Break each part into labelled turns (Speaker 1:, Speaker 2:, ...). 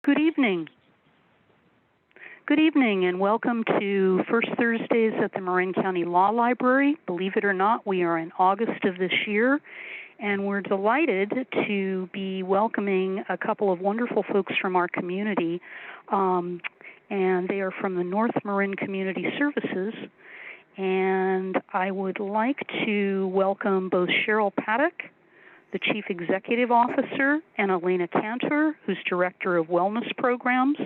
Speaker 1: Good evening. Good evening and welcome to First Thursdays at the Marin County Law Library. Believe it or not, we are in August of this year, and we're delighted to be welcoming a couple of wonderful folks from our community, and they are from the North Marin Community Services. And I would like to welcome both Cheryl Paddock, the Chief Executive Officer, and Elena Cantor, who's Director of Wellness Programs.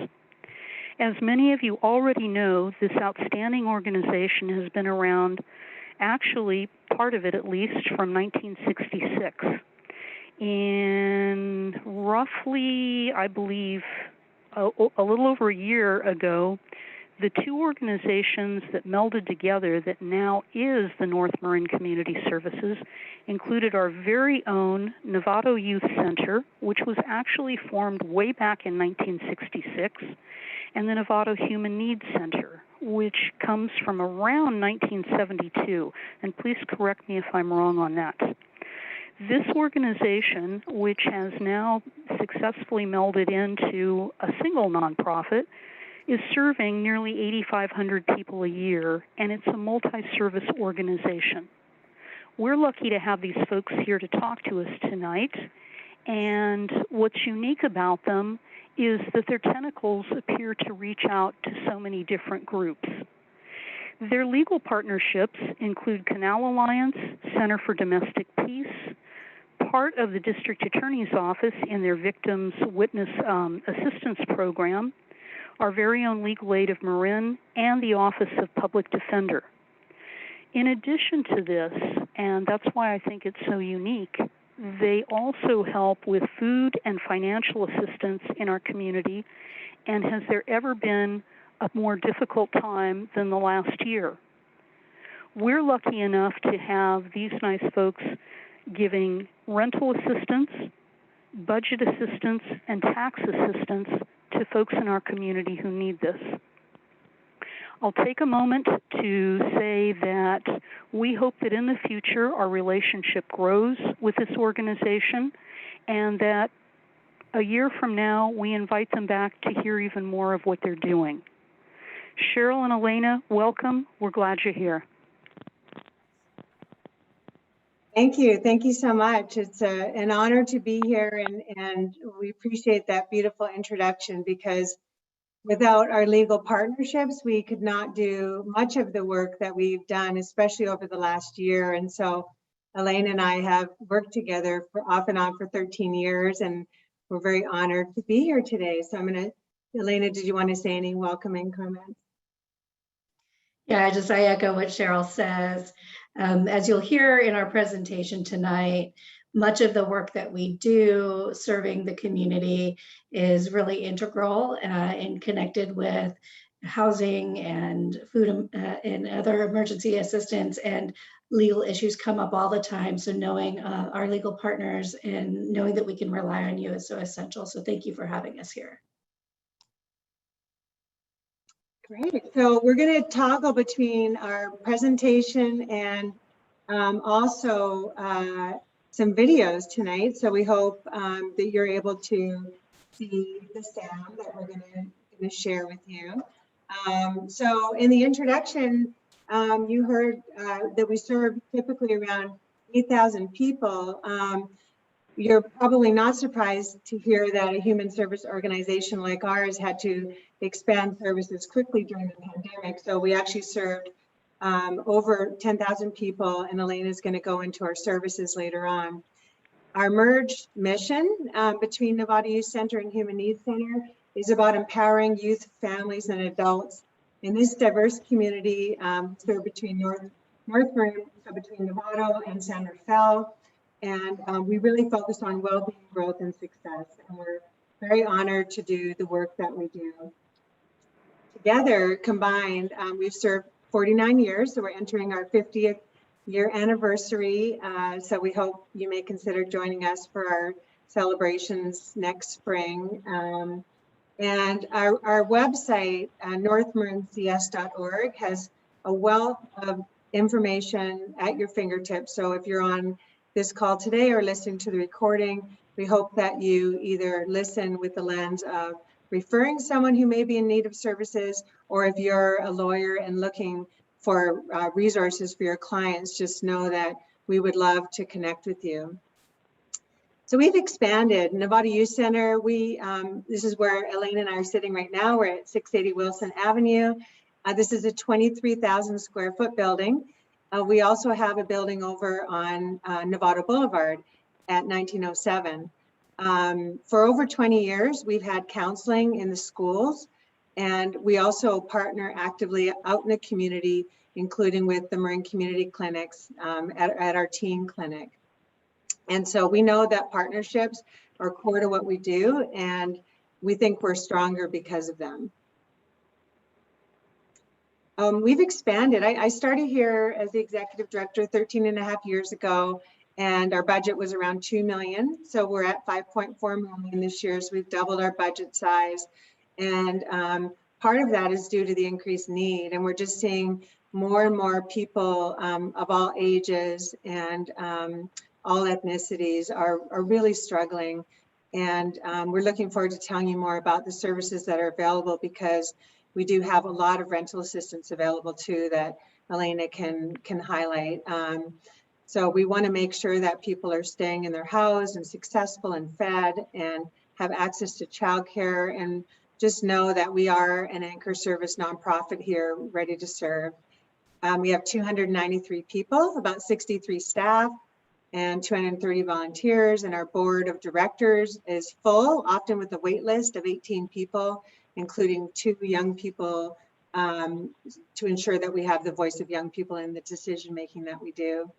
Speaker 1: As many of you already know, this outstanding organization has been around, actually, part of it at least, from 1966. In roughly, I believe, a little over a year ago, the two organizations that melded together that now is the North Marin Community Services included our very own Novato Youth Center, which was actually formed way back in 1966, and the Novato Human Needs Center, which comes from around 1972. And please correct me if I'm wrong on that. This organization, which has now successfully melded into a single nonprofit, is serving nearly 8,500 people a year, and it's a multi-service organization. We're lucky to have these folks here to talk to us tonight, and what's unique about them is that their tentacles appear to reach out to so many different groups. Their legal partnerships include Canal Alliance, Center for Domestic Peace, part of the District Attorney's Office in their Victims Witness Assistance Program, our very own Legal Aid of Marin, and the Office of Public Defender. In addition to this, and that's why I think it's so unique, they also help with food and financial assistance in our community. And has there ever been a more difficult time than the last year? We're lucky enough to have these nice folks giving rental assistance, budget assistance, and tax assistance to folks in our community who need this. I'll take a moment to say that we hope that in the future our relationship grows with this organization, and that a year from now we invite them back to hear even more of what they're doing. Cheryl and Elena, welcome. We're glad you're here.
Speaker 2: Thank you. Thank you so much. It's an honor to be here, and we appreciate that beautiful introduction, because without our legal partnerships, we could not do much of the work that we've done, especially over the last year. And so Elaine and I have worked together for off and on for 13 years, and we're very honored to be here today. So I'm going to, Elena, did you want to say any welcoming comments?
Speaker 3: Yeah, I echo what Cheryl says. As you'll hear in our presentation tonight, much of the work that we do serving the community is really integral and connected with housing and food and other emergency assistance, and legal issues come up all the time. So knowing our legal partners and knowing that we can rely on you is so essential. So thank you for having us here.
Speaker 2: Great. So we're going to toggle between our presentation and also some videos tonight. So we hope that you're able to see the sound that we're going to share with you. So in the introduction, you heard that we serve typically around 8,000 people. You're probably not surprised to hear that a human service organization like ours had to expand services quickly during the pandemic. So we actually served over 10,000 people, and Elena is going to go into our services later on. Our merged mission between Novato Youth Center and Human Needs Center is about empowering youth, families, and adults in this diverse community served between North Marin, so between Novato and San Rafael. And we really focus on well-being, growth, and success. And we're very honored to do the work that we do. Together, combined, we've served 49 years, so we're entering our 50th year anniversary. So we hope you may consider joining us for our celebrations next spring. And our website, northmarincs.org, has a wealth of information at your fingertips. So if you're on this call today or listening to the recording, we hope that you either listen with the lens of referring someone who may be in need of services, or if you're a lawyer and looking for resources for your clients, just know that we would love to connect with you. So we've expanded Novato Youth Center. This is where Elaine and I are sitting right now. We're at 680 Wilson Avenue. This is a 23,000 square foot building. We also have a building over on Novato Boulevard at 1907. For over 20 years, we've had counseling in the schools, and we also partner actively out in the community, including with the Marin Community Clinics at our teen clinic. And so we know that partnerships are core to what we do, and we think we're stronger because of them. We've expanded. I started here as the executive director 13.5 years ago, and our budget was around $2 million. So we're at $5.4 million this year. So we've doubled our budget size. And part of that is due to the increased need. And we're just seeing more and more people of all ages and all ethnicities are really struggling. And we're looking forward to telling you more about the services that are available, because we do have a lot of rental assistance available too that Elena can highlight. So we want to make sure that people are staying in their house and successful and fed and have access to childcare, and just know that we are an anchor service nonprofit here ready to serve. We have 293 people, about 63 staff, and 230 volunteers, and our board of directors is full, often with a wait list of 18 people, including 2 young people, to ensure that we have the voice of young people in the decision making that we do.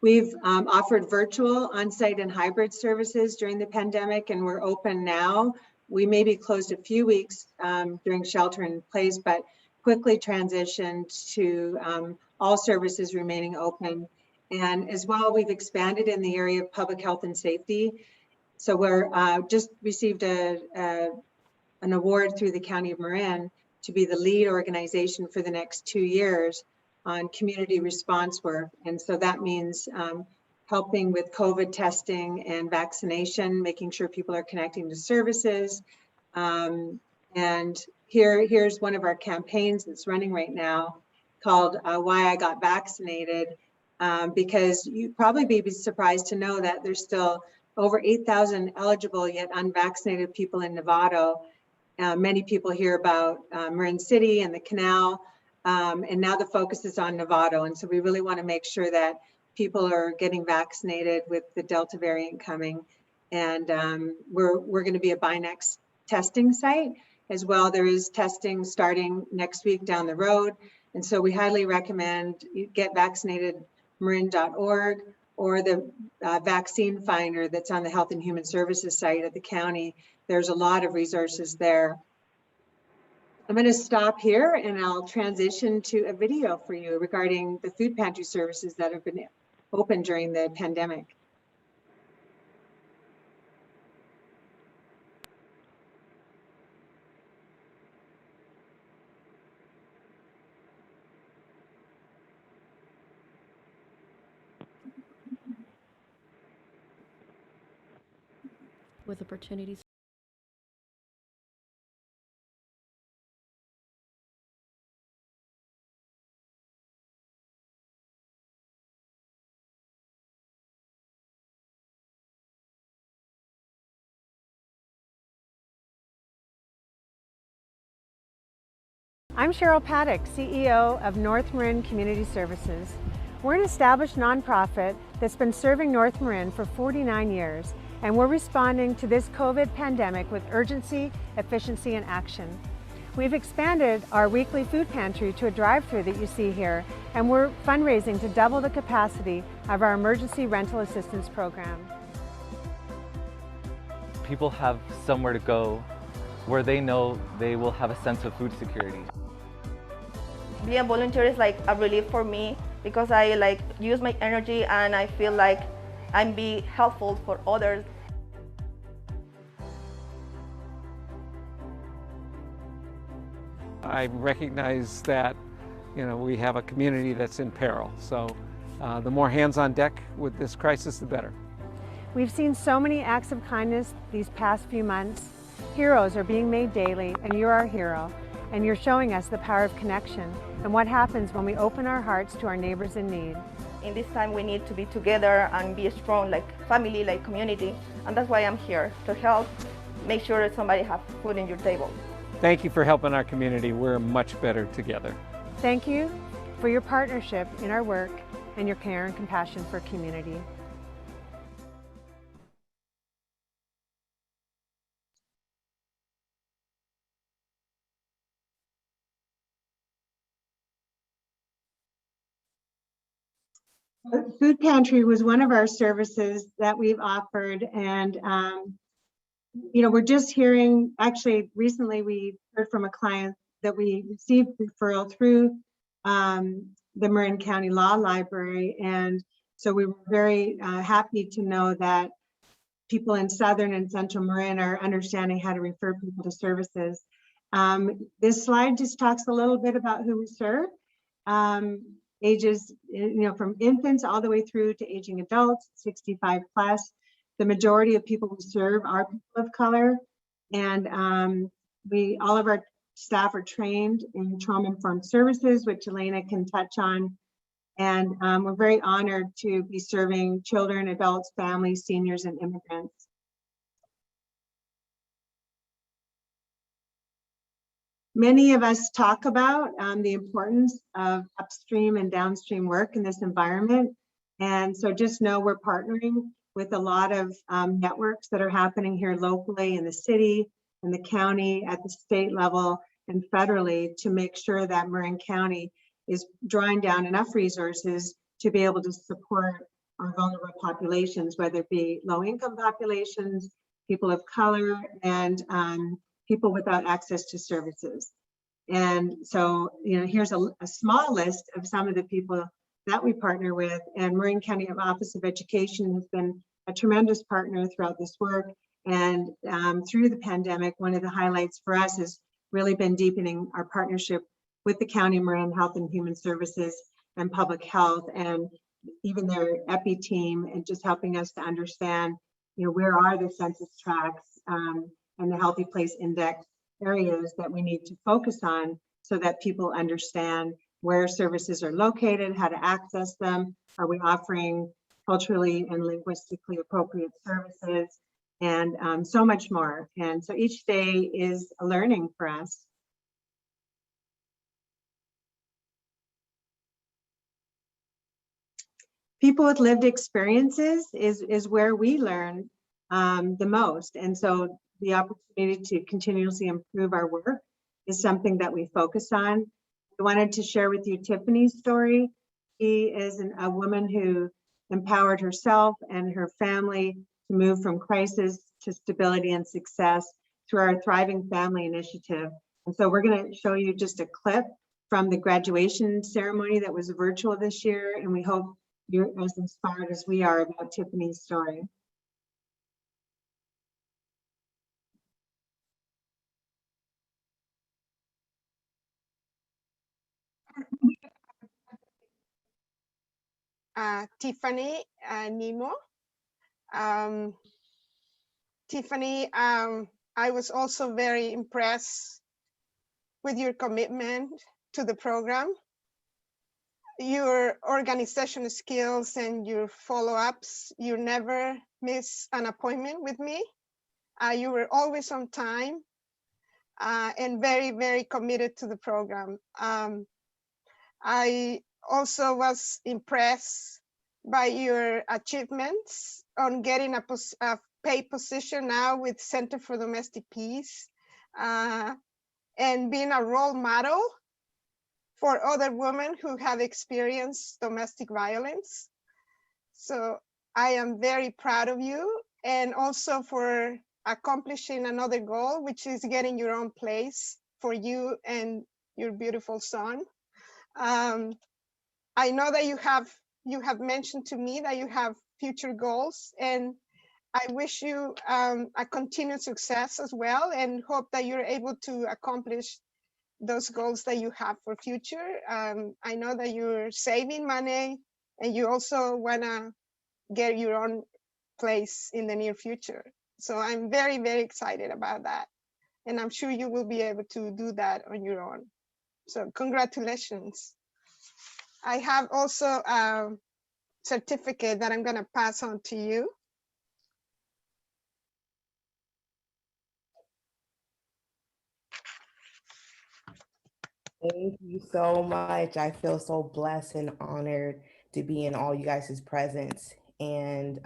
Speaker 2: We've offered virtual, on-site, and hybrid services during the pandemic, and we're open now. We may be closed a few weeks during shelter in place, but quickly transitioned to all services remaining open. And as well, we've expanded in the area of public health and safety. So we're just received an award through the County of Marin to be the lead organization for the next 2 years on community response work. And so that means helping with COVID testing and vaccination, making sure people are connecting to services. And here's one of our campaigns that's running right now called Why I Got Vaccinated, because you'd probably be surprised to know that there's still over 8,000 eligible yet unvaccinated people in Novato. Many people hear about Marin City and the canal, and now the focus is on Novato. And so we really want to make sure that people are getting vaccinated with the Delta variant coming. And we're going to be a Binex testing site as well. There is testing starting next week down the road. And so we highly recommend you get vaccinated, marin.org, or the vaccine finder that's on the Health and Human Services site at the county. There's a lot of resources there. I'm going to stop here and I'll transition to a video for you regarding the food pantry services that have been open during the pandemic.
Speaker 4: With opportunities.
Speaker 5: I'm Cheryl Paddock, CEO of North Marin Community Services. We're an established nonprofit that's been serving North Marin for 49 years, and we're responding to this COVID pandemic with urgency, efficiency, and action. We've expanded our weekly food pantry to a drive-through that you see here, and we're fundraising to double the capacity of our emergency rental assistance program.
Speaker 6: People have somewhere to go where they know they will have a sense of food security.
Speaker 7: Being a volunteer is like a relief for me because I use my energy and I feel like I'm being helpful for others.
Speaker 8: I recognize that, we have a community that's in peril. So the more hands on deck with this crisis, the better.
Speaker 5: We've seen so many acts of kindness these past few months. Heroes are being made daily, and you're our hero. And you're showing us the power of connection and what happens when we open our hearts to our neighbors in need.
Speaker 7: In this time, we need to be together and be strong, like family, like community. And that's why I'm here, to help make sure that somebody has food in your table.
Speaker 8: Thank you for helping our community. We're much better together.
Speaker 5: Thank you for your partnership in our work and your care and compassion for community.
Speaker 2: Food pantry was one of our services that we've offered, and we're just hearing, actually recently we heard from a client that we received referral through the Marin County Law Library, and so we were very happy to know that people in Southern and Central Marin are understanding how to refer people to services. This slide just talks a little bit about who we serve. Ages, from infants all the way through to aging adults, 65 plus. The majority of people we serve are people of color, and all of our staff are trained in trauma-informed services, which Elena can touch on. And we're very honored to be serving children, adults, families, seniors, and immigrants. Many of us talk about the importance of upstream and downstream work in this environment. And so just know we're partnering with a lot of networks that are happening here locally in the city, in the county, at the state level, and federally to make sure that Marin County is drawing down enough resources to be able to support our vulnerable populations, whether it be low-income populations, people of color, and people without access to services. And so, here's a small list of some of the people that we partner with, and Marin County Office of Education has been a tremendous partner throughout this work. And through the pandemic, one of the highlights for us has really been deepening our partnership with the County Marin Health and Human Services and Public Health, and even their EPI team, and just helping us to understand, where are the census tracts and the Healthy Place Index areas that we need to focus on so that people understand where services are located, how to access them, are we offering culturally and linguistically appropriate services, and so much more. And so each day is a learning for us. People with lived experiences is where we learn the most. And so the opportunity to continuously improve our work is something that we focus on. I wanted to share with you Tiffany's story. She is a woman who empowered herself and her family to move from crisis to stability and success through our Thriving Family Initiative. And so we're going to show you just a clip from the graduation ceremony that was virtual this year, and we hope you're as inspired as we are about Tiffany's story.
Speaker 4: Tiffany Nemo. Tiffany, I was also very impressed with your commitment to the program, your organizational skills and your follow-ups. You never miss an appointment with me. You were always on time and very, very committed to the program. I also was impressed by your achievements on getting a paid position now with Center for Domestic Peace and being a role model for other women who have experienced domestic violence. So I am very proud of you, and also for accomplishing another goal, which is getting your own place for you and your beautiful son. I know that you have mentioned to me that you have future goals, and I wish you a continued success as well, and hope that you're able to accomplish those goals that you have for future. I know that you're saving money, and you also wanna get your own place in the near future. So I'm very, very excited about that. And I'm sure you will be able to do that on your own. So congratulations. I have also a certificate that I'm gonna pass on to you.
Speaker 9: Thank you so much. I feel so blessed and honored to be in all you guys' presence. And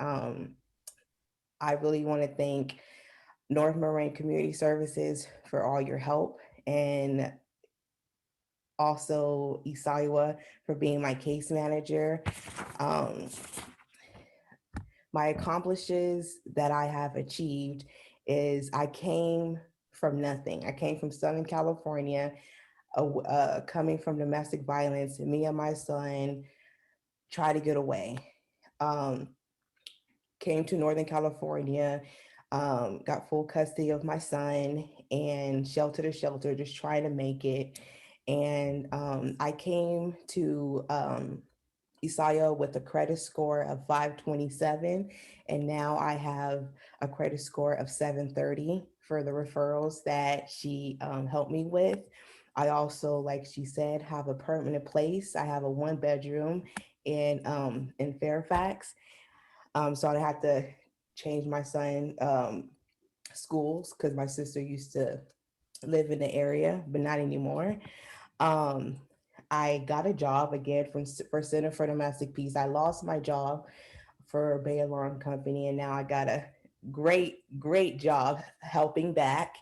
Speaker 9: I really want to thank North Marin Community Services for all your help, and also Isaiwa for being my case manager. My accomplishments that I have achieved is I came from nothing. I came from Southern California, coming from domestic violence. Me and my son tried to get away. Came to Northern California, got full custody of my son, and shelter to shelter, just trying to make it. And I came to Isaiah with a credit score of 527, and now I have a credit score of 730 for the referrals that she helped me with. I also, like she said, have a permanent place. I have a 1-bedroom in Fairfax. So I had to change my son schools because my sister used to live in the area, but not anymore. I got a job again for Center for Domestic Peace. I lost my job for Bay Alarm Company, and now I got a great job helping back.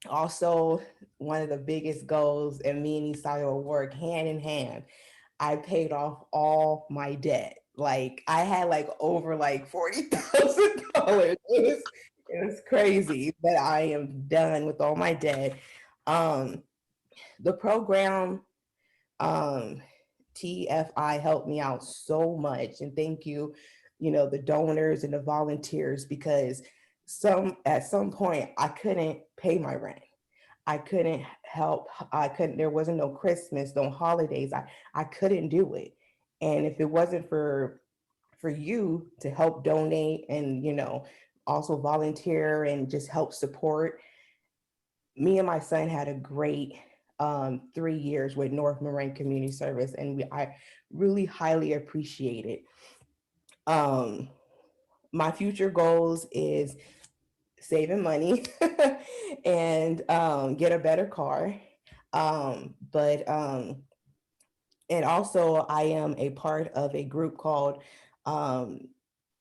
Speaker 9: Also, one of the biggest goals, and me and Isaiah work hand in hand, I paid off all my debt. Like I had like over like $40,000. It was crazy, but I am done with all my debt. The program, TFI, helped me out so much, and thank you, the donors and the volunteers, because at some point I couldn't pay my rent. I couldn't help. There wasn't no Christmas, no holidays. I couldn't do it. And if it wasn't for you to help donate and, also volunteer and just help support, me and my son had a great 3 years with North Marin Community Service, and I really highly appreciate it. My future goals is saving money and get a better car. And also I am a part of a group called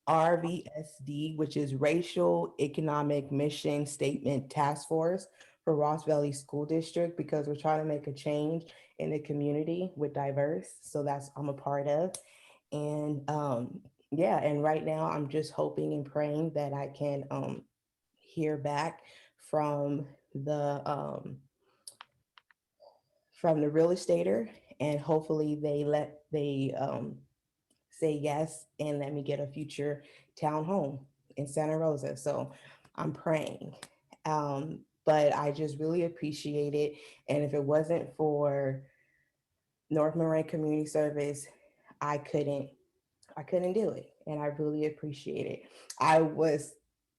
Speaker 9: RVSD, which is Racial Economic Mission Statement Task Force for Ross Valley School District, because we're trying to make a change in the community with diverse. So I'm a part of. And yeah, and right now I'm just hoping and praying that I can hear back from the real estater, and hopefully they say yes and let me get a future townhome in Santa Rosa. So I'm praying, but I just really appreciate it. And if it wasn't for North Marin Community Service, I couldn't do it, and I really appreciate it.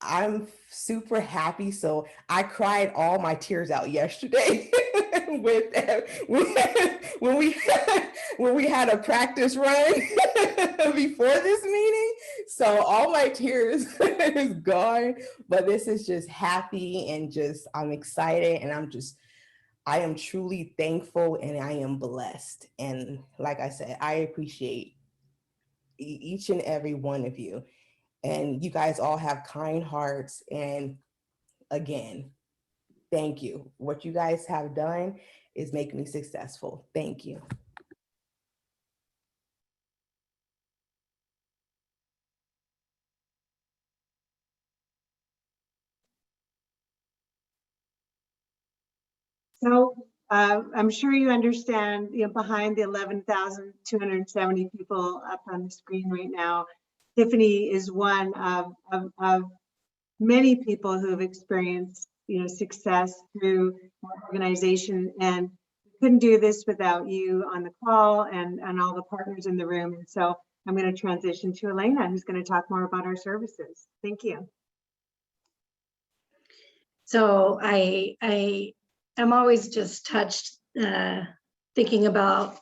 Speaker 9: I'm super happy. So I cried all my tears out yesterday when we had a practice run before this meeting. So all my tears is gone, but this is just happy, and just I'm excited, and I am truly thankful, and I am blessed. And like I said, I appreciate each and every one of you. And you guys all have kind hearts. And again, thank you. What you guys have done is make me successful. Thank you.
Speaker 2: So I'm sure you understand, behind the 11,270 people up on the screen right now, Tiffany is one of many people who have experienced, success through our organization, and we couldn't do this without you on the call and all the partners in the room. And so I'm going to transition to Elena, who's going to talk more about our services. Thank you.
Speaker 3: So I am always just touched thinking about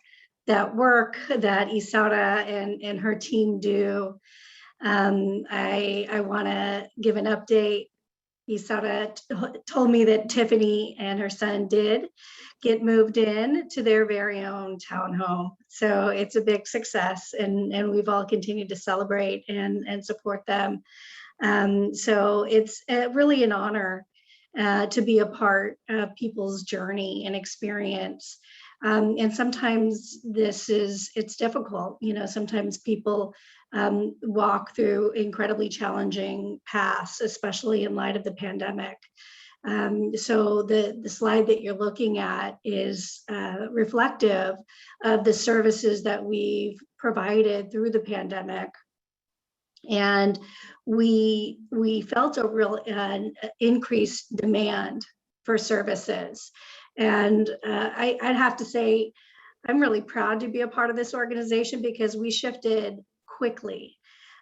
Speaker 3: that work that Isara and her team do. I want to give an update. Isara told me that Tiffany and her son did get moved in to their very own townhome. So it's a big success, and we've all continued to celebrate and support them. So it's really an honor to be a part of people's journey and experience. And sometimes it's difficult. You know, sometimes people walk through incredibly challenging paths, especially in light of the pandemic. So the slide that you're looking at is reflective of the services that we've provided through the pandemic. And we felt a real increased demand for services. And I'd have to say, I'm really proud to be a part of this organization because we shifted quickly,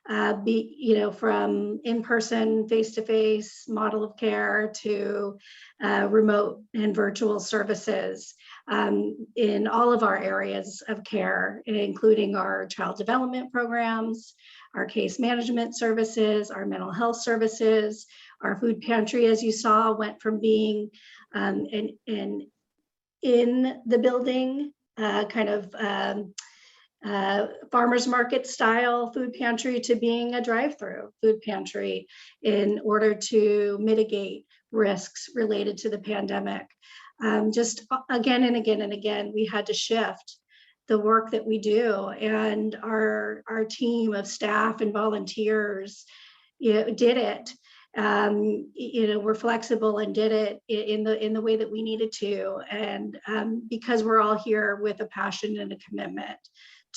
Speaker 3: from in-person, face-to-face model of care to remote and virtual services in all of our areas of care, including our child development programs, our case management services, our mental health services. Our food pantry, as you saw, went from being in the building, farmers market style food pantry to being a drive-through food pantry in order to mitigate risks related to the pandemic. Just again and again and again, we had to shift the work that we do, and our team of staff and volunteers did it. We're flexible and did it in the way that we needed to, and because we're all here with a passion and a commitment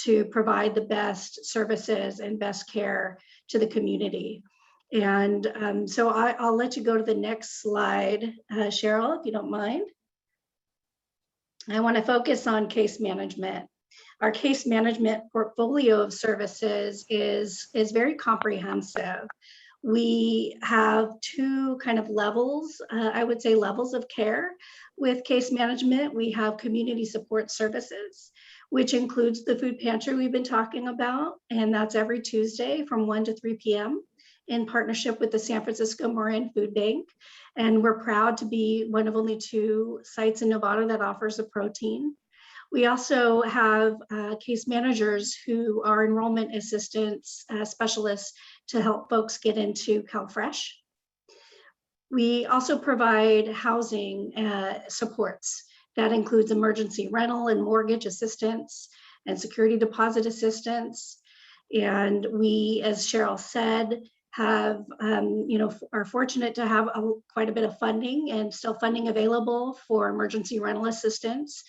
Speaker 3: to provide the best services and best care to the community. And so I'll let you go to the next slide, Cheryl, if you don't mind. I want to focus on case management. Our case management portfolio of services is very comprehensive. We have two kind of levels, I would say levels of care with case management. We have community support services, which includes the food pantry we've been talking about, and that's every Tuesday from 1 to 3 p.m. in partnership with the San Francisco Marin Food Bank. And we're proud to be one of only 2 sites in Novato that offers a protein. We also have case managers who are enrollment assistance specialists to help folks get into CalFresh. We also provide housing supports. That includes emergency rental and mortgage assistance and security deposit assistance. And we, as Cheryl said, have, are fortunate to have quite a bit of funding and still funding available for emergency rental assistance.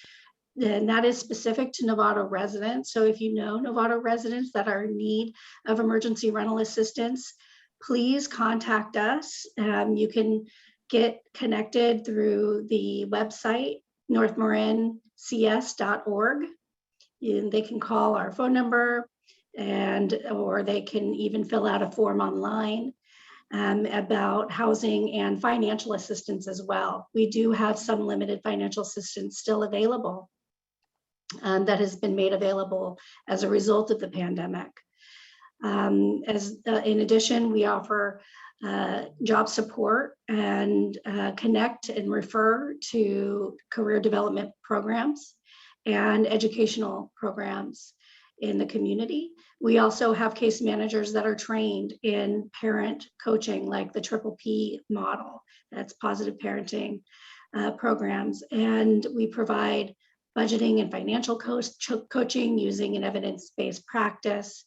Speaker 3: And that is specific to Novato residents. So if you know Novato residents that are in need of emergency rental assistance, please contact us. You can get connected through the website, northmarincs.org. And they can call our phone number, or they can even fill out a form online about housing and financial assistance as well. We do have some limited financial assistance still available that has been made available as a result of the pandemic. In addition, we offer job support and connect and refer to career development programs and educational programs in the community. We also have case managers that are trained in parent coaching, like the Triple P model, that's positive parenting programs. And we provide budgeting and financial coaching using an evidence-based practice,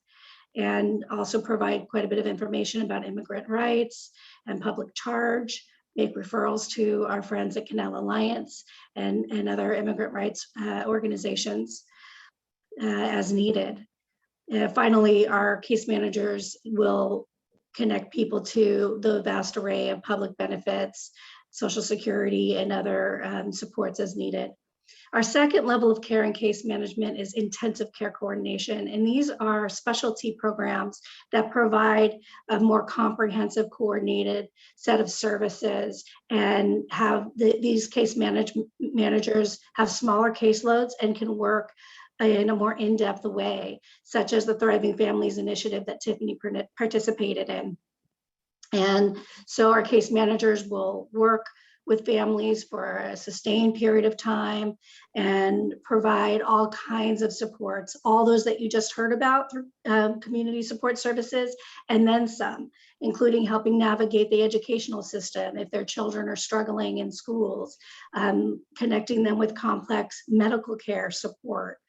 Speaker 3: and also provide quite a bit of information about immigrant rights and public charge, make referrals to our friends at Canal Alliance and other immigrant rights organizations as needed. Finally, our case managers will connect people to the vast array of public benefits, Social Security, and other supports as needed. Our second level of care and case management is intensive care coordination. And these are specialty programs that provide a more comprehensive, coordinated set of services and have these case managers have smaller caseloads and can work in a more in-depth way, such as the Thriving Families Initiative that Tiffany participated in. And so our case managers will work with families for a sustained period of time and provide all kinds of supports, all those that you just heard about through community support services, and then some, including helping navigate the educational system if their children are struggling in schools, connecting them with complex medical care support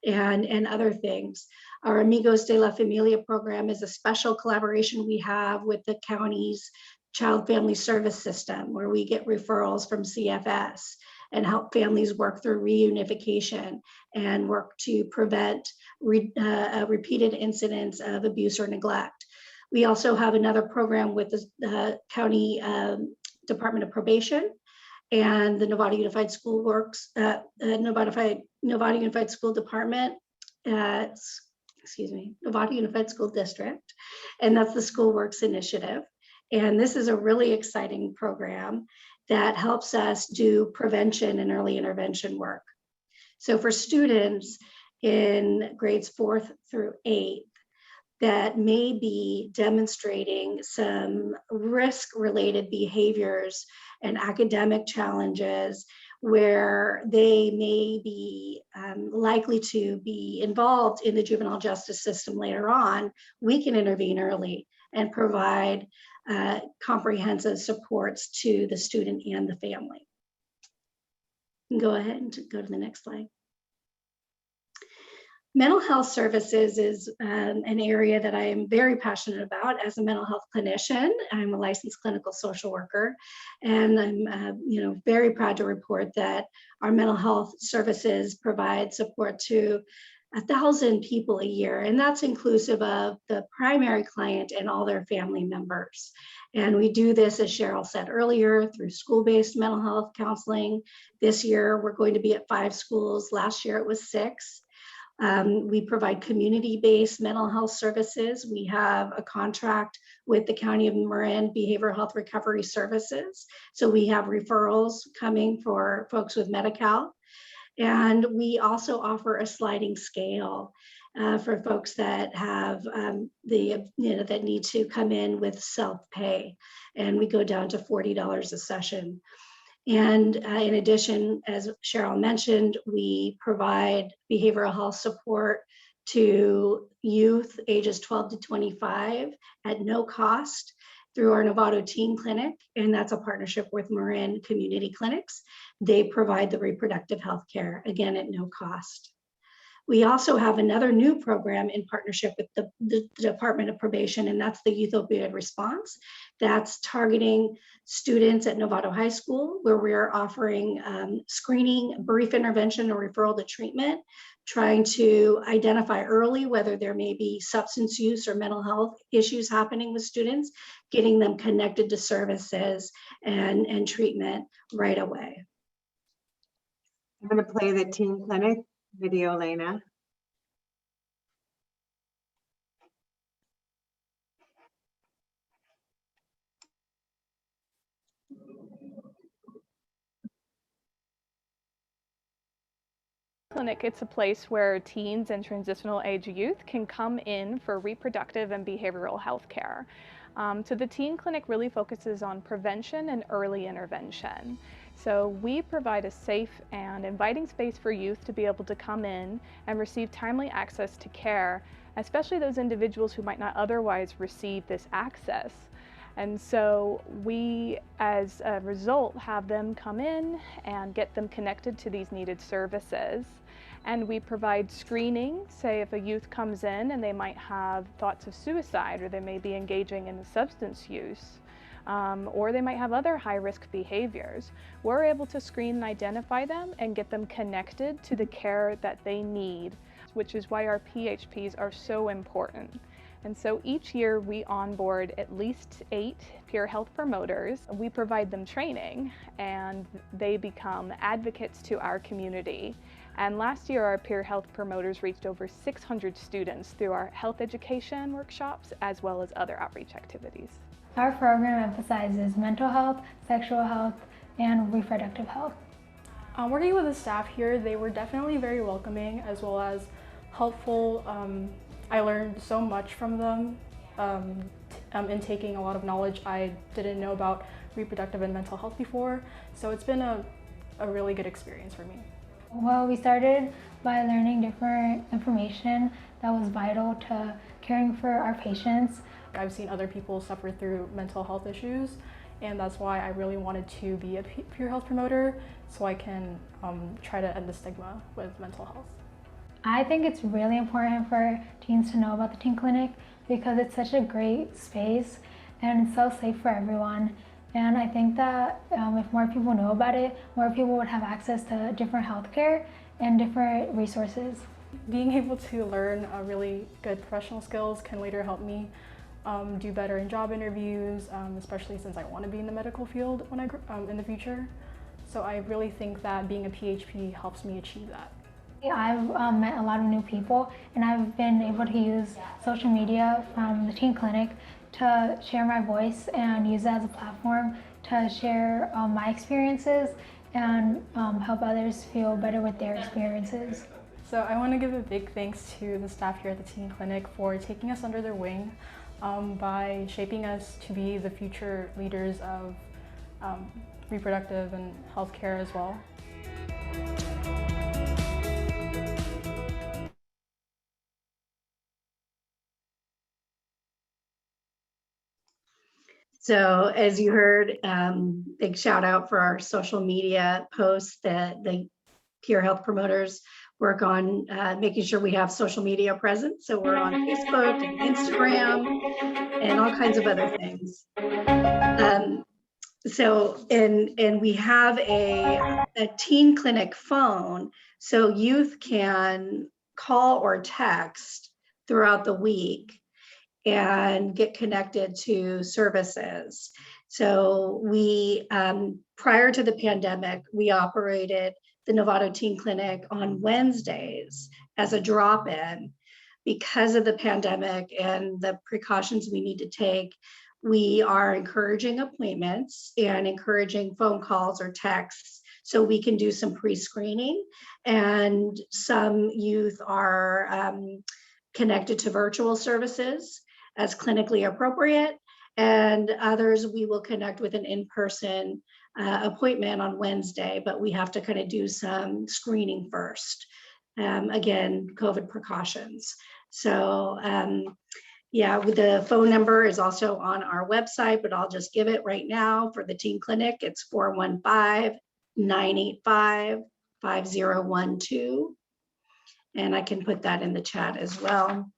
Speaker 3: and other things. Our Amigos de la Familia program is a special collaboration we have with the county's Child Family Service System, where we get referrals from CFS and help families work through reunification and work to prevent repeated incidents of abuse or neglect. We also have another program with the county Department of Probation and the Novato Unified School Works, Novato Unified School Department, Novato Unified School District, and that's the School Works Initiative. And this is a really exciting program that helps us do prevention and early intervention work. So for students in grades 4th through 8th that may be demonstrating some risk-related behaviors and academic challenges where they may be likely to be involved in the juvenile justice system later on, we can intervene early and provide comprehensive supports to the student and the family. Go ahead and go to the next slide. Mental health services is an area that I am very passionate about as a mental health clinician. I'm a licensed clinical social worker, and I'm very proud to report that our mental health services provide support to 1,000 people a year, and that's inclusive of the primary client and all their family members. And we do this, as Cheryl said earlier, through school-based mental health counseling. This year, we're going to be at 5 schools. Last year, it was 6. We provide community-based mental health services. We have a contract with the County of Marin Behavioral Health Recovery Services. So we have referrals coming for folks with Medi-Cal. And we also offer a sliding scale for folks that have that need to come in with self-pay, and we go down to $40 a session. And in addition, as Cheryl mentioned, we provide behavioral health support to youth ages 12 to 25 at no cost through our Novato Teen Clinic, and that's a partnership with Marin Community Services. They provide the reproductive health care, again, at no cost. We also have another new program in partnership with the Department of Probation, and that's the Youth Opioid Response. That's targeting students at Novato High School, where we are offering screening, brief intervention, or referral to treatment, trying to identify early whether there may be substance use or mental health issues happening with students, getting them connected to services and treatment right away.
Speaker 2: I'm going to play the Teen Clinic video, Lena.
Speaker 10: Clinic, it's a place where teens and transitional age youth can come in for reproductive and behavioral health care. So the Teen Clinic really focuses on prevention and early intervention. So we provide a safe and inviting space for youth to be able to come in and receive timely access to care, especially those individuals who might not otherwise receive this access. And so we, as a result, have them come in and get them connected to these needed services. And we provide screening, say if a youth comes in and they might have thoughts of suicide, or they may be engaging in substance use, or they might have other high-risk behaviors. We're able to screen and identify them and get them connected to the care that they need, which is why our PHPs are so important. And so each year we onboard at least 8 peer health promoters. We provide them training and they become advocates to our community. And last year our peer health promoters reached over 600 students through our health education workshops as well as other outreach activities.
Speaker 11: Our program emphasizes mental health, sexual health, and reproductive health.
Speaker 12: Working with the staff here, they were definitely very welcoming as well as helpful. I learned so much from them in taking a lot of knowledge I didn't know about reproductive and mental health before. So it's been a really good experience for me.
Speaker 11: Well, we started by learning different information that was vital to caring for our patients.
Speaker 12: I've seen other people suffer through mental health issues, and that's why I really wanted to be a peer health promoter so I can try to end the stigma with mental health.
Speaker 11: I think it's really important for teens to know about the teen clinic because it's such a great space and it's so safe for everyone. And I think that if more people know about it, more people would have access to different healthcare and different resources.
Speaker 12: Being able to learn really good professional skills can later help me do better in job interviews, especially since I want to be in the medical field when in the future. So I really think that being a PHP helps me achieve that.
Speaker 11: I've met a lot of new people, and I've been able to use social media from the teen clinic to share my voice and use it as a platform to share my experiences and help others feel better with their experiences.
Speaker 12: So I want to give a big thanks to the staff here at the teen clinic for taking us under their wing by shaping us to be the future leaders of reproductive and healthcare as well.
Speaker 3: So as you heard, big shout out for our social media posts that the peer health promoters work on making sure we have social media present. So we're on Facebook and Instagram and all kinds of other things. And we have a teen clinic phone, so youth can call or text throughout the week and get connected to services. So we, prior to the pandemic, we operated the Novato Teen Clinic on Wednesdays as a drop-in. Because of the pandemic and the precautions we need to take, we are encouraging appointments and encouraging phone calls or texts so we can do some pre-screening. And some youth are connected to virtual services as clinically appropriate, and others we will connect with an in-person appointment on Wednesday, but we have to kind of do some screening first. Again, COVID precautions. So yeah, the phone number is also on our website, but I'll just give it right now for the teen clinic. It's 415-985-5012. And I can put that in the chat as well.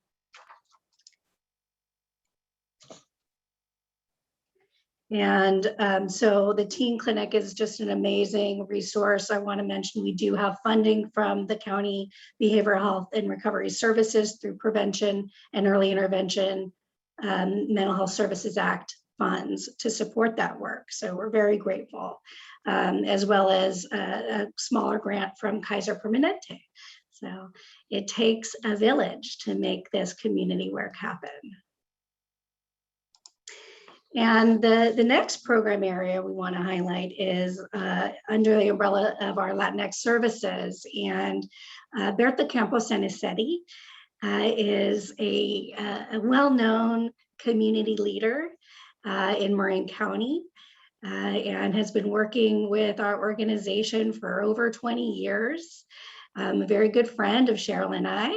Speaker 3: And so the teen clinic is just an amazing resource. I want to mention we do have funding from the County Behavioral Health and Recovery Services through Prevention and Early Intervention Mental Health Services Act funds to support that work. So we're very grateful, as well as a smaller grant from Kaiser Permanente. So it takes a village to make this community work happen. And the next program area we want to highlight is under the umbrella of our Latinx services. And Berta Campos Anicetti is a well-known community leader in Marin County and has been working with our organization for over 20 years. A very good friend of Cheryl and I,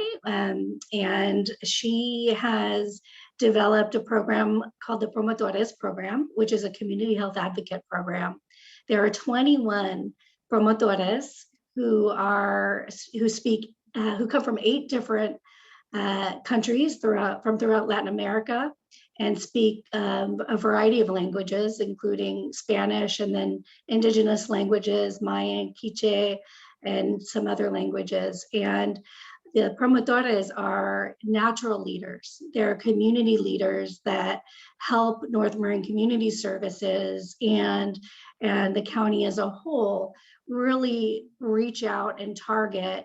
Speaker 3: and she has developed a program called the Promotores Program, which is a community health advocate program. There are 21 promotores who come from 8 different countries from throughout Latin America and speak a variety of languages, including Spanish and then indigenous languages, Mayan, Quiche, and some other languages. And The promotores are natural leaders. They're community leaders that help North Marin Community Services and the county as a whole really reach out and target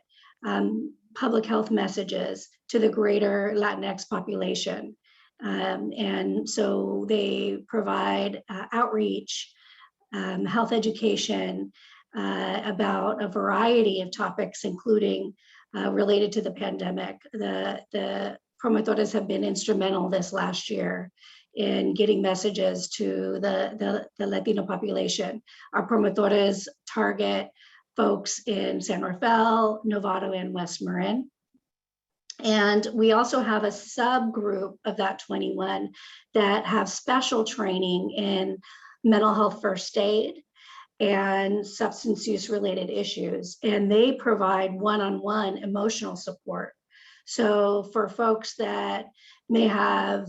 Speaker 3: public health messages to the greater Latinx population. And so they provide outreach, health education about a variety of topics, including related to the pandemic. The promotores have been instrumental this last year in getting messages to the Latino population. Our promotores target folks in San Rafael, Novato, and West Marin. And we also have a subgroup of that 21 that have special training in mental health first aid and substance use related issues. And they provide one-on-one emotional support. So for folks that may have,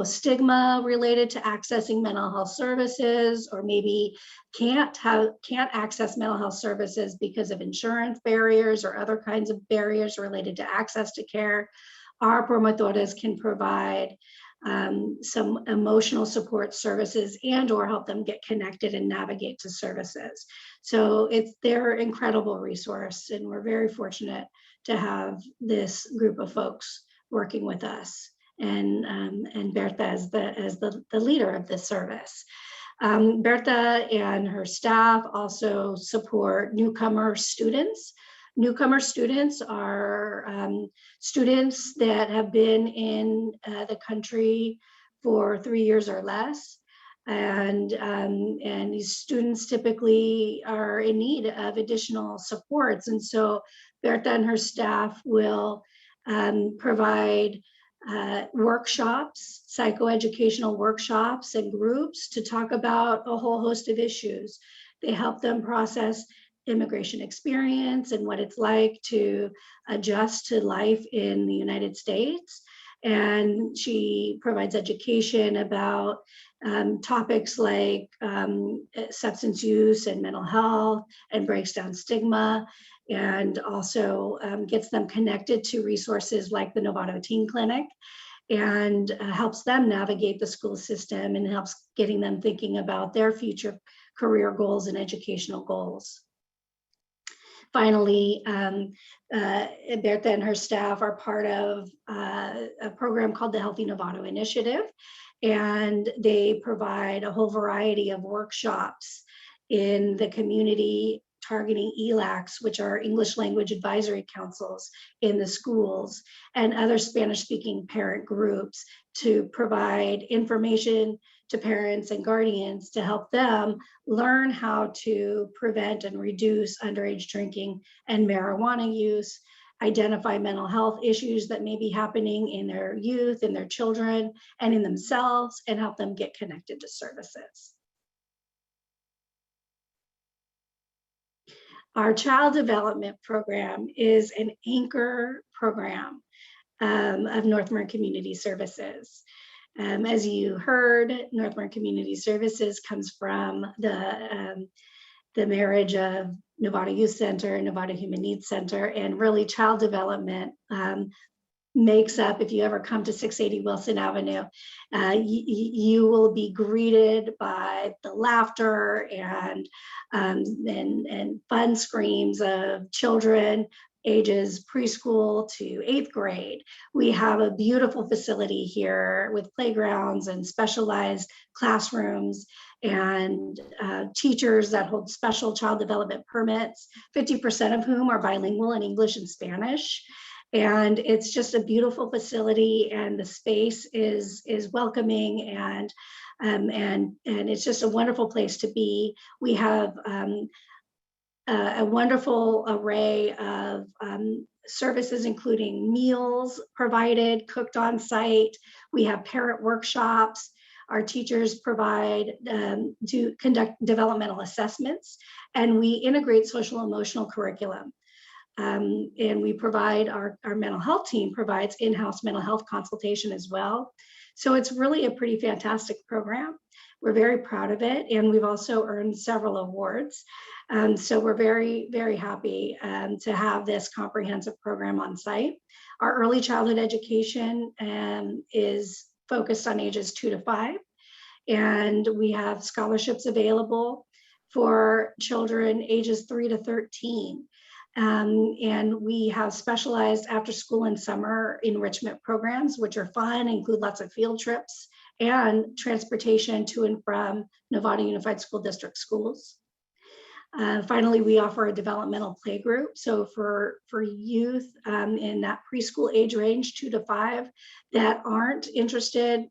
Speaker 3: stigma related to accessing mental health services, or maybe can't access mental health services because of insurance barriers or other kinds of barriers related to access to care, our promotores can provide some emotional support services and or help them get connected and navigate to services. So they're an incredible resource, and we're very fortunate to have this group of folks working with us, and Berta as the leader of this service. Berta and her staff also support newcomer students. Newcomer students are students that have been in the country for 3 years or less. And these students typically are in need of additional supports. And so Berta and her staff will provide workshops, psychoeducational workshops and groups to talk about a whole host of issues. They help them process immigration experience and what it's like to adjust to life in the United States. And she provides education about topics like substance use and mental health, and breaks down stigma, and also gets them connected to resources like the Novato Teen Clinic, and helps them navigate the school system and helps getting them thinking about their future career goals and educational goals. Finally, Berta and her staff are part of a program called the Healthy Novato Initiative, and they provide a whole variety of workshops in the community targeting ELACs, which are English Language Advisory Councils in the schools, and other Spanish-speaking parent groups to provide information to parents and guardians to help them learn how to prevent and reduce underage drinking and marijuana use, identify mental health issues that may be happening in their youth, in their children, and in themselves, and help them get connected to services. Our child development program is an anchor program of North Marin Community Services. As you heard, North Marin Community Services comes from the marriage of Novato Youth Center, Novato Human Needs Center, and really child development makes up, if you ever come to 680 Wilson Avenue, you will be greeted by the laughter and fun screams of children ages preschool to 8th grade. We have a beautiful facility here with playgrounds and specialized classrooms and teachers that hold special child development permits, 50% of whom are bilingual in English and Spanish. And it's just a beautiful facility, and the space is welcoming, and it's just a wonderful place to be. We have a wonderful array of services, including meals provided, cooked on site. We have parent workshops. Our teachers provide to conduct developmental assessments, and we integrate social emotional curriculum. And we provide, our mental health team provides in-house mental health consultation as well. So it's really a pretty fantastic program. We're very proud of it, and we've also earned several awards. So we're very, very happy to have this comprehensive program on site. Our early childhood education is focused on ages 2 to 5, and we have scholarships available for children ages 3 to 13. And we have specialized after school and summer enrichment programs, which are fun, include lots of field trips and transportation to and from Novato Unified School District schools. Finally, we offer a developmental play group. So for youth in that preschool age range, 2 to 5, that aren't interested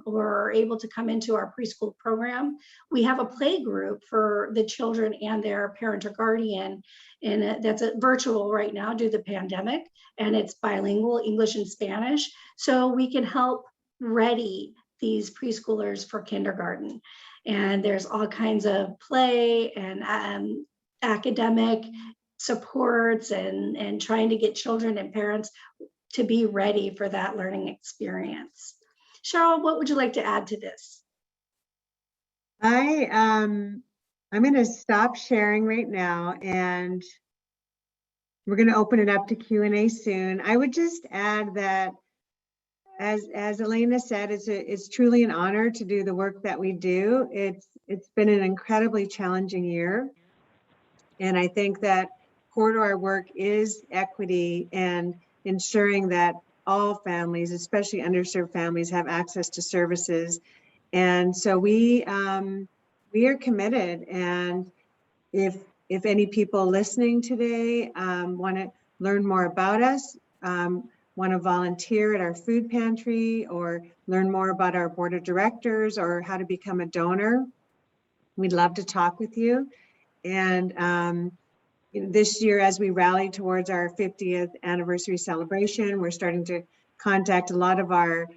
Speaker 3: or are able to come into our preschool program, we have a play group for the children and their parent or guardian. And that's virtual right now due to the pandemic, and it's bilingual, English and Spanish. So we can help ready these preschoolers for kindergarten. And there's all kinds of play and academic supports and trying to get children and parents to be ready for that learning experience. Cheryl, what would you like to add to this?
Speaker 2: I'm going to stop sharing right now, and we're going to open it up to Q&A soon. I would just add that as Elena said, it's truly an honor to do the work that we do. It's been an incredibly challenging year. And I think that core to our work is equity and ensuring that all families, especially underserved families, have access to services. And so we are committed. And if any people listening today want to learn more about us, want to volunteer at our food pantry or learn more about our board of directors or how to become a donor, we'd love to talk with you. And this year, as we rally towards our 50th anniversary celebration, we're starting to contact a lot of our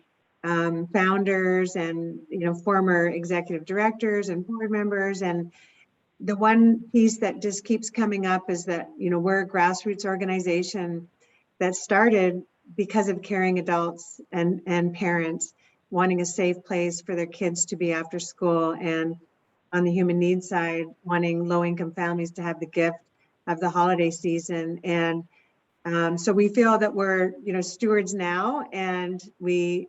Speaker 2: founders and former executive directors and board members. And the one piece that just keeps coming up is that we're a grassroots organization that started because of caring adults and parents wanting a safe place for their kids to be after school, and on the human needs side, wanting low-income families to have the gift of the holiday season. And so we feel that we're stewards now, and we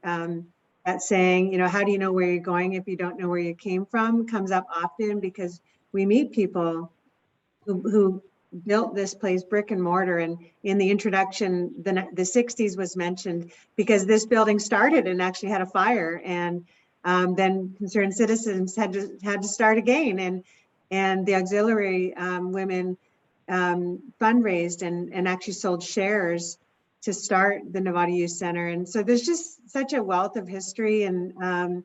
Speaker 2: that saying, how do you know where you're going if you don't know where you came from, comes up often because we meet people who built this place brick and mortar. And in the introduction, the 60s was mentioned because this building started and actually had a fire, and then concerned citizens had to start again, and the auxiliary women fundraised and actually sold shares to start the Novato Youth Center. And so there's just such a wealth of history, and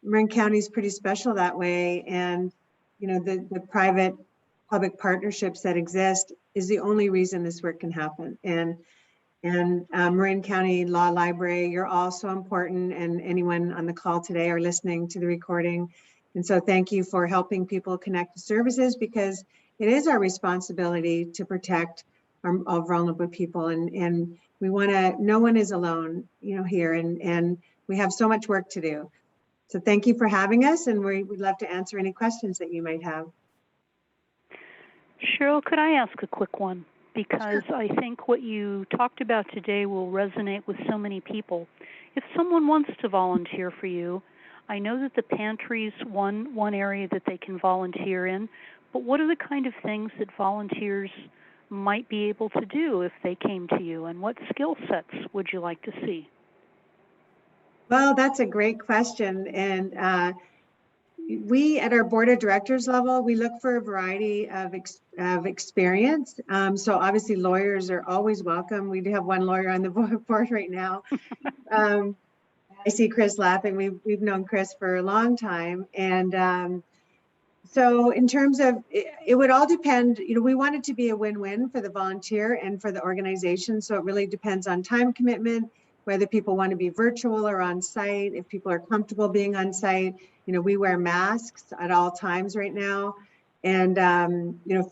Speaker 2: Marin County is pretty special that way. And the private public partnerships that exist is the only reason this work can happen. And Marin County Law Library, you're all so important, and anyone on the call today or listening to the recording. And so thank you for helping people connect to services, because it is our responsibility to protect our vulnerable people. And we want to, no one is alone, here, and we have so much work to do. So thank you for having us, and we'd love to answer any questions that you might have.
Speaker 1: Cheryl, could I ask a quick one? Because I think what you talked about today will resonate with so many people. If someone wants to volunteer for you, I know that the pantry is one area that they can volunteer in, but what are the kind of things that volunteers might be able to do if they came to you, and what skill sets would you like to see?
Speaker 2: Well, that's a great question. And we, at our board of directors level, we look for a variety of experience. So obviously lawyers are always welcome. We do have one lawyer on the board right now. I see Chris laughing. We've known Chris for a long time. And so in terms of, it would all depend, we want it to be a win-win for the volunteer and for the organization. So it really depends on time commitment, whether people want to be virtual or on site, if people are comfortable being on site. We wear masks at all times right now. And,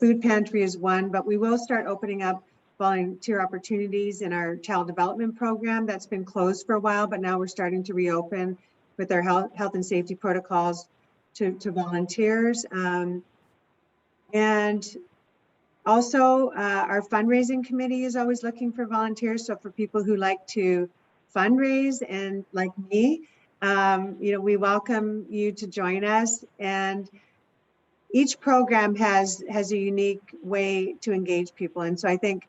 Speaker 2: food pantry is one, but we will start opening up volunteer opportunities in our child development program that's been closed for a while, but now we're starting to reopen with our health and safety protocols to volunteers. And also, our fundraising committee is always looking for volunteers. So for people who like to fundraise and like me, we welcome you to join us. And each program has a unique way to engage people. And so I think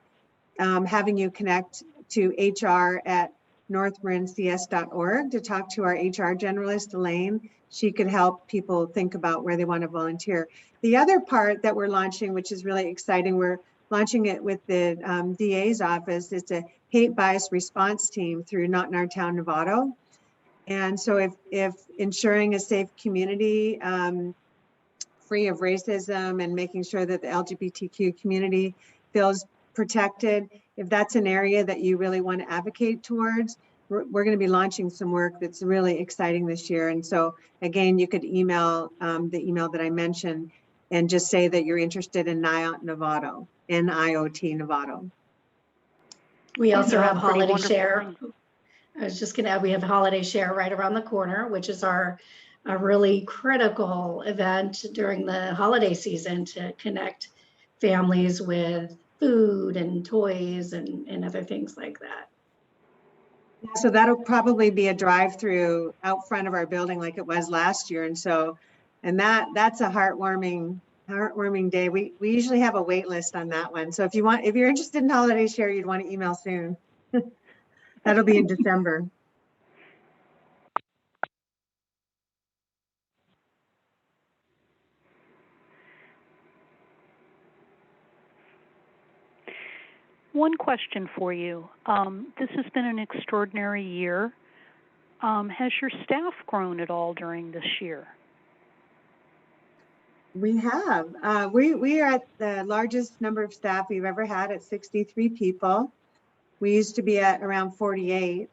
Speaker 2: having you connect to HR at northmarincs.org to talk to our HR generalist, Elaine, she could help people think about where they want to volunteer. The other part that we're launching, which is really exciting, we're launching it with the DA's office. It's a hate bias response team through Not in Our Town, Novato. And so if ensuring a safe community, free of racism, and making sure that the LGBTQ community feels protected, if that's an area that you really want to advocate towards, we're going to be launching some work that's really exciting this year. And so again, you could email the email that I mentioned and just say that you're interested in NIOT Novato, NIOT Novato.
Speaker 3: We also have
Speaker 1: Pretty
Speaker 3: Holiday
Speaker 1: wonderful.
Speaker 3: Share. I was just going to add, we have Holiday Share right around the corner, which is a really critical event during the holiday season to connect families with food and toys and other things like that.
Speaker 2: So that'll probably be a drive-through out front of our building like it was last year. And so, that's a heartwarming day. We usually have a wait list on that one. So if you're interested in Holiday Share, you'd want to email soon. That'll be in December.
Speaker 1: One question for you. This has been an extraordinary year. Has your staff grown at all during this year?
Speaker 2: We have. We are at the largest number of staff we've ever had at 63 people. We used to be at around 48.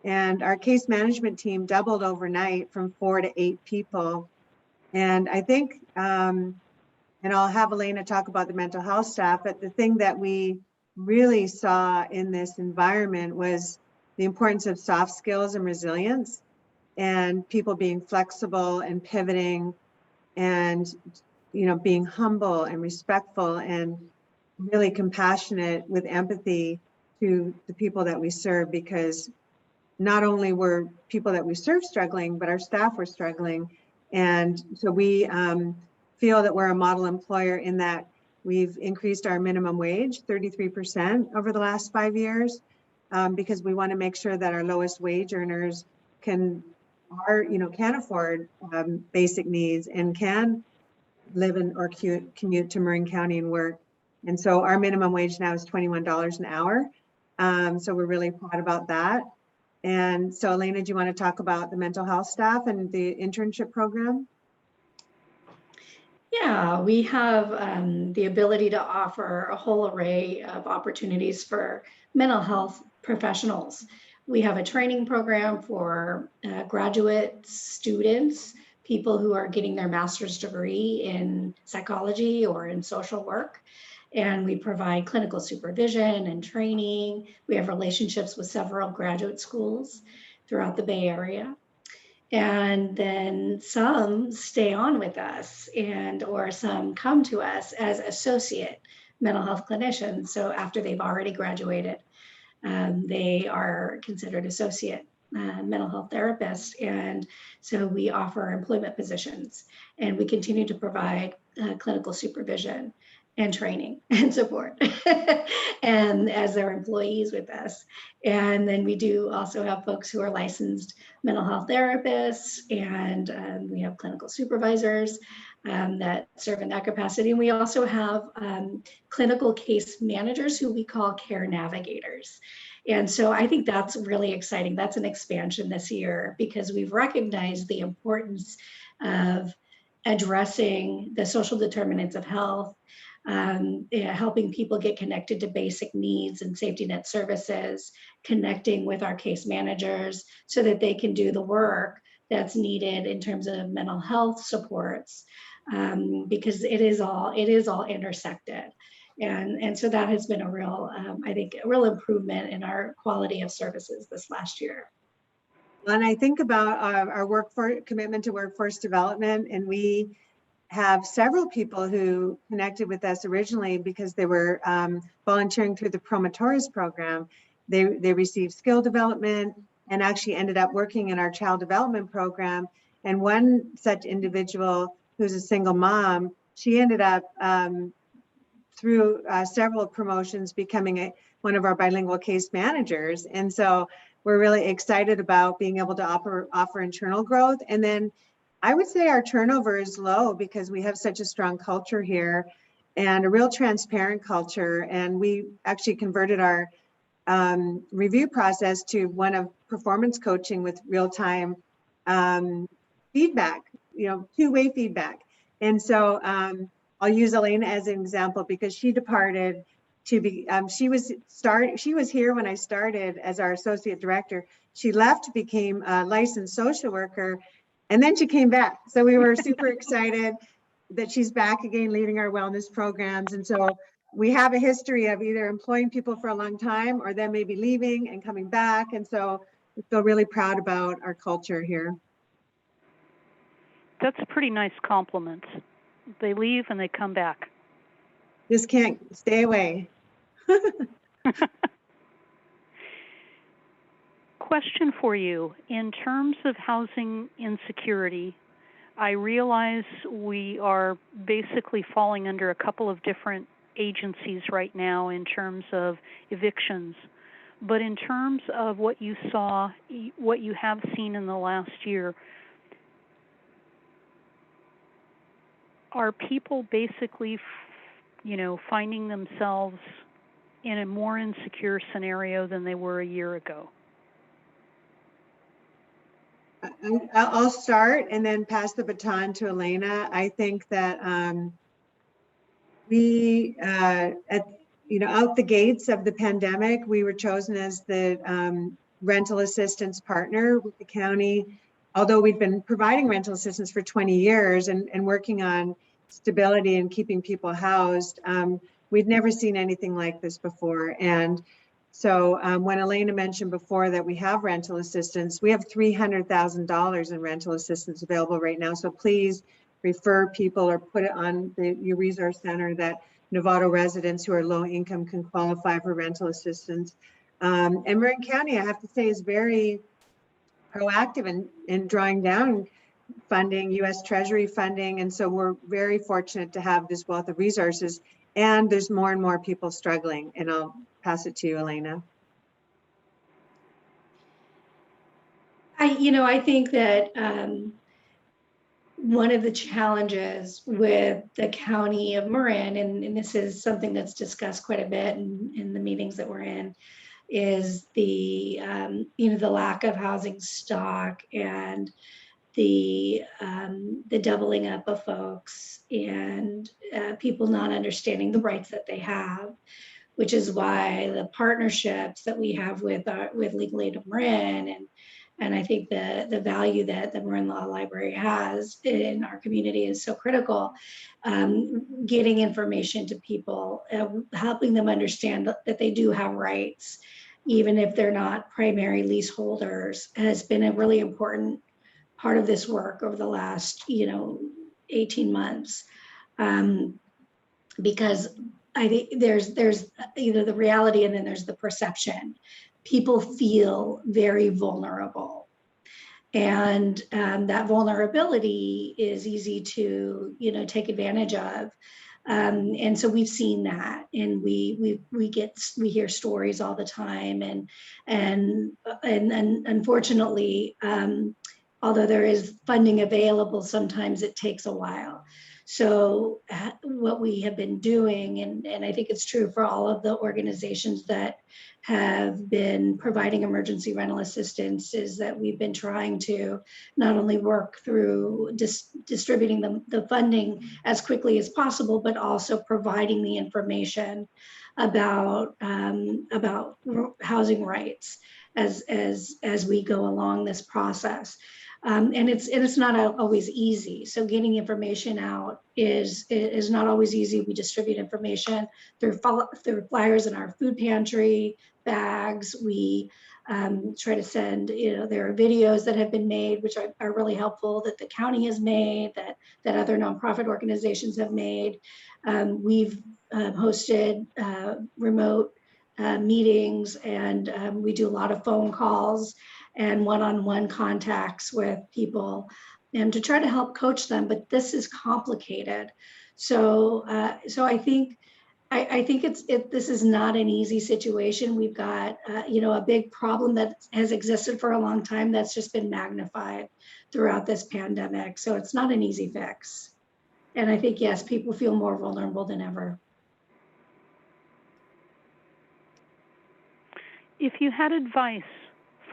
Speaker 2: And our case management team doubled overnight from 4 to 8 people. And I think, and I'll have Elena talk about the mental health staff, but the thing that we really saw in this environment was the importance of soft skills and resilience, and people being flexible and pivoting, and being humble and respectful and really compassionate with empathy to the people that we serve, because not only were people that we serve struggling, but our staff were struggling. And so we feel that we're a model employer in that we've increased our minimum wage 33% over the last 5 years, because we want to make sure that our lowest wage earners can afford basic needs and can live in or commute to Marin County and work. And so our minimum wage now is $21 an hour. So we're really proud about that. And so Elena, do you want to talk about the mental health staff and the internship program?
Speaker 3: Yeah, we have the ability to offer a whole array of opportunities for mental health professionals. We have a training program for graduate students, people who are getting their master's degree in psychology or in social work. And we provide clinical supervision and training. We have relationships with several graduate schools throughout the Bay Area. And then some stay on with us or some come to us as associate mental health clinicians. So after they've already graduated, they are considered associate mental health therapists. And so we offer employment positions, and we continue to provide clinical supervision and training and support and as their employees with us. And then we do also have folks who are licensed mental health therapists, and we have clinical supervisors that serve in that capacity. And we also have clinical case managers who we call care navigators. And so I think that's really exciting. That's an expansion this year, because we've recognized the importance of addressing the social determinants of health, helping people get connected to basic needs and safety net services, connecting with our case managers so that they can do the work that's needed in terms of mental health supports, because it is all intersected. And so that has been a real, I think, a real improvement in our quality of services this last year.
Speaker 2: When I think about our commitment to workforce development, and we have several people who connected with us originally because they were volunteering through the Promotores program. They received skill development and actually ended up working in our child development program. And one such individual who's a single mom, she ended up through several promotions becoming one of our bilingual case managers. And so we're really excited about being able to offer internal growth. And then I would say our turnover is low because we have such a strong culture here and a real transparent culture. And we actually converted our review process to one of performance coaching with real-time feedback, two-way feedback. And so I'll use Elena as an example because she departed to be, she was here when I started as our associate director. She left, became a licensed social worker, and then she came back. So we were super excited that she's back again leading our wellness programs. And so we have a history of either employing people for a long time or then maybe leaving and coming back. And so we feel really proud about our culture here.
Speaker 1: That's a pretty nice compliment. They leave and they come back.
Speaker 2: Just can't stay away.
Speaker 1: Question for you. In terms of housing insecurity, I realize we are basically falling under a couple of different agencies right now in terms of evictions. But in terms of what you saw, what you have seen in the last year, are people basically, finding themselves in a more insecure scenario than they were a year ago?
Speaker 2: I'll start and then pass the baton to Elena. I think that we, out the gates of the pandemic, we were chosen as the rental assistance partner with the county. Although we've been providing rental assistance for 20 years and working on stability and keeping people housed, we'd never seen anything like this before. And so when Elena mentioned before that we have rental assistance, we have $300,000 in rental assistance available right now. So please refer people or put it on your resource center that Novato residents who are low income can qualify for rental assistance. And Marin County, I have to say, is very proactive in drawing down funding, U.S. Treasury funding. And so we're very fortunate to have this wealth of resources. And there's more and more people struggling. And I'll pass it to you, Elena.
Speaker 3: I think that one of the challenges with the County of Marin, and this is something that's discussed quite a bit in the meetings that we're in, is the lack of housing stock and the doubling up of folks and people not understanding the rights that they have, which is why the partnerships that we have with Legal Aid of Marin and I think the value that the Marin Law Library has in our community is so critical. Getting information to people, helping them understand that they do have rights, even if they're not primary leaseholders, has been a really important part of this work over the last 18 months. Because I think there's the reality and then there's the perception. People feel very vulnerable, and that vulnerability is easy to take advantage of, and so we've seen that, and we hear stories all the time, and unfortunately, although there is funding available, sometimes it takes a while. So what we have been doing, and I think it's true for all of the organizations that have been providing emergency rental assistance, is that we've been trying to not only work through distributing the funding as quickly as possible, but also providing the information about housing rights as we go along this process. And it's not always easy. So getting information out is not always easy. We distribute information through flyers in our food pantry, bags. We try to send, there are videos that have been made, which are really helpful, that the county has made, that other nonprofit organizations have made. We've hosted remote meetings, and we do a lot of phone calls and one-on-one contacts with people, and to try to help coach them. But this is complicated. So I think this is not an easy situation. We've got a big problem that has existed for a long time that's just been magnified throughout this pandemic. So it's not an easy fix. And I think, yes, people feel more vulnerable than ever.
Speaker 1: If you had advice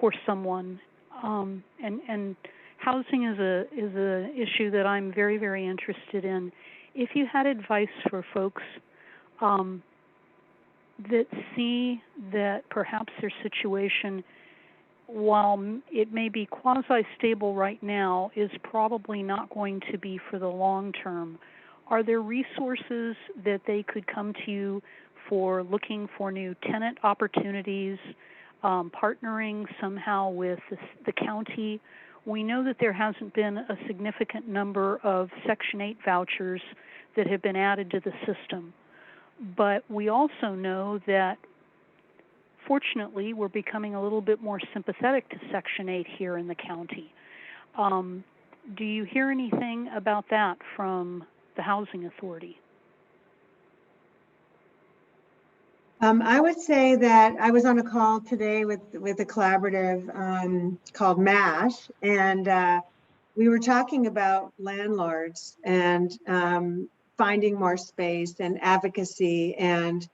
Speaker 1: for someone, and housing is a issue that I'm very, very interested in. If you had advice for folks that see that perhaps their situation, while it may be quasi-stable right now, is probably not going to be for the long term, are there resources that they could come to you for looking for new tenant opportunities, partnering somehow with the county? We know that there hasn't been a significant number of Section 8 vouchers that have been added to the system. But we also know that, fortunately, we're becoming a little bit more sympathetic to Section 8 here in the county. Do you hear anything about that from the Housing Authority?
Speaker 2: I would say that I was on a call today with a collaborative called MASH, and we were talking about landlords and finding more space and advocacy, and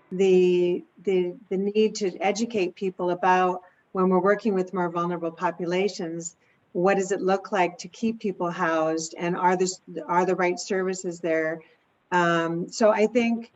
Speaker 2: the need to educate people about, when we're working with more vulnerable populations, what does it look like to keep people housed, and are the right services there? So I think,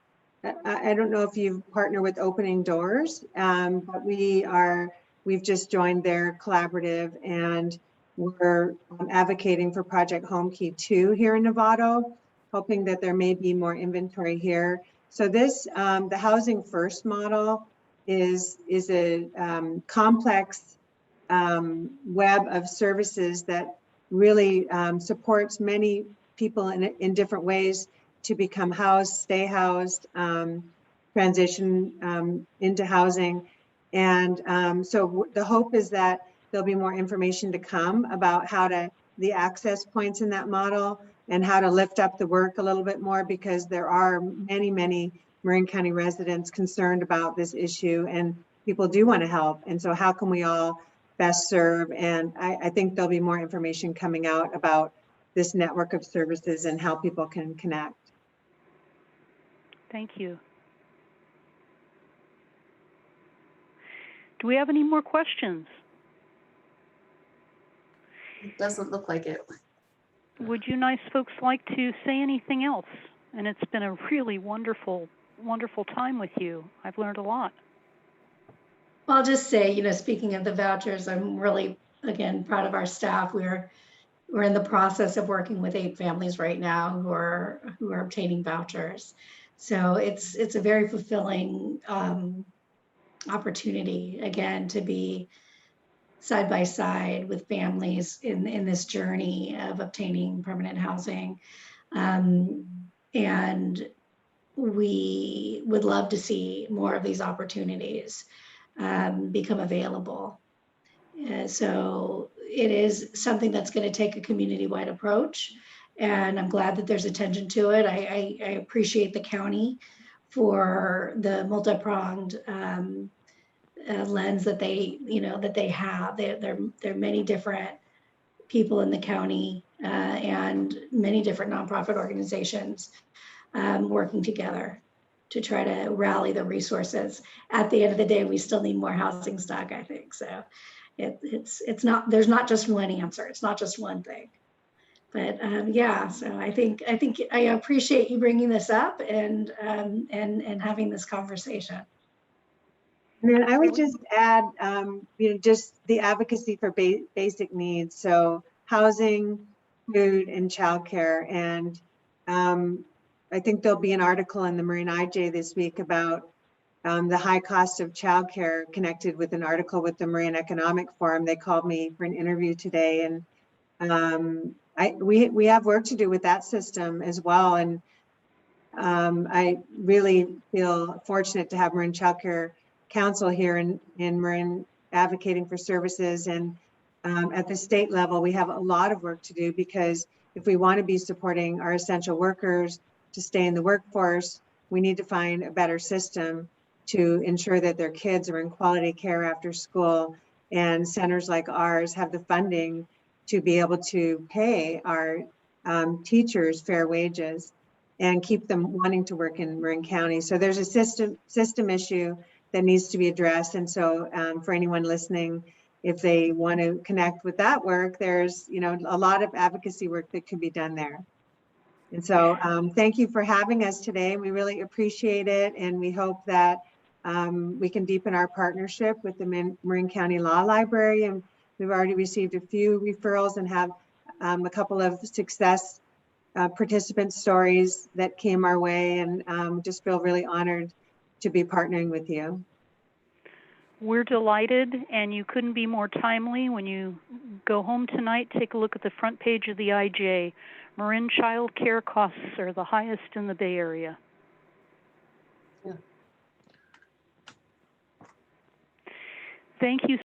Speaker 2: I don't know if you partner with Opening Doors, but we've just joined their collaborative, and we're advocating for Project Home Key 2 here in Novato, hoping that there may be more inventory here. So this, the Housing First model is a complex web of services that really supports many people in different ways to become housed, stay housed, transition into housing. And so the hope is that there'll be more information to come about the access points in that model, and how to lift up the work a little bit more, because there are many, many Marin County residents concerned about this issue, and people do want to help. And so how can we all best serve? And I think there'll be more information coming out about this network of services and how people can connect.
Speaker 1: Thank you. Do we have any more questions?
Speaker 13: It doesn't look like it.
Speaker 1: Would you nice folks like to say anything else? And it's been a really wonderful, wonderful time with you. I've learned a lot.
Speaker 3: Well, I'll just say, speaking of the vouchers, I'm really, again, proud of our staff. We're in the process of working with 8 families right now who are obtaining vouchers. So it's a very fulfilling opportunity, again, to be side by side with families in this journey of obtaining permanent housing. And we would love to see more of these opportunities become available. So it is something that's going to take a community-wide approach, and I'm glad that there's attention to it. I appreciate the county for the multi-pronged lens that they have. There are many different people in the county and many different nonprofit organizations working together to try to rally the resources. At the end of the day, we still need more housing stock, I think. So it's not, there's not just one answer. It's not just one thing. But yeah, so I think I appreciate you bringing this up and having this conversation.
Speaker 2: And then I would just add, just the advocacy for basic needs. So housing, food, and childcare. And I think there'll be an article in the Marin IJ this week about the high cost of childcare connected with an article with the Marin Economic Forum. They called me for an interview today, and we have work to do with that system as well. And I really feel fortunate to have Marin Child Care Council here in Marin advocating for services. And at the state level, we have a lot of work to do, because if we want to be supporting our essential workers to stay in the workforce, we need to find a better system to ensure that their kids are in quality care after school. And centers like ours have the funding to be able to pay our teachers fair wages and keep them wanting to work in Marin County. So there's a system issue that needs to be addressed. And so for anyone listening, if they want to connect with that work, there's a lot of advocacy work that could be done there. And so thank you for having us today. We really appreciate it. And we hope that we can deepen our partnership with the Marin County Law Library. And we've already received a few referrals and have a couple of success participant stories that came our way, and just feel really honored to be partnering with you.
Speaker 1: We're delighted, and you couldn't be more timely. When you go home tonight, take a look at the front page of the IJ. Marin child care costs are the highest in the Bay Area. Yeah. Thank you